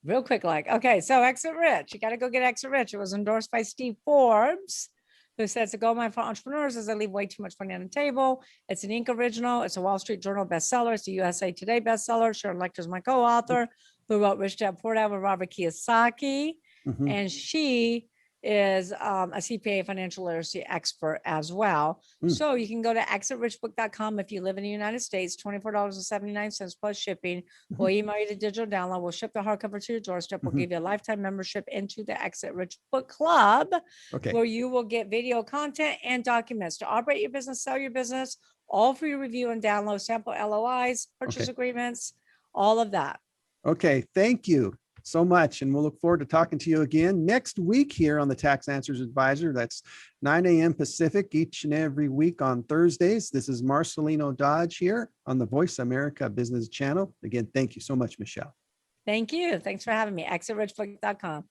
Real quick, okay, so Exit Rich, you got to go get Exit Rich. It was endorsed by Steve Forbes, who says the goal line for entrepreneurs is they leave way too much money on the table. It's an Inc. original. It's a Wall Street Journal bestseller. It's a USA Today bestseller. Sharon Lecter is my co-author, who wrote Rich Dad Poor Dad with Robert Kiyosaki. Mhm. And she is a CPA financial literacy expert as well. Mm. So you can go to exitrichbook.com if you live in the United States, $24.79 plus shipping. We'll email you the digital download. We'll ship the hardcover to your doorstep. We'll Mhm. give you a lifetime membership into the Exit Rich Book Club, Okay. where you will get video content and documents to operate your business, sell your business, all for your review and download, sample LOIs, purchase Okay. agreements, all of that. Okay. Thank you so much. And we'll look forward to talking to you again next week here on the Tax Answers Advisor. That's 9 a.m. Pacific each and every week on Thursdays. This is Marcelino Dodge here on the Voice America Business Channel. Again, thank you so much, Michelle. Thank you. Thanks for having me. ExitRichBook.com.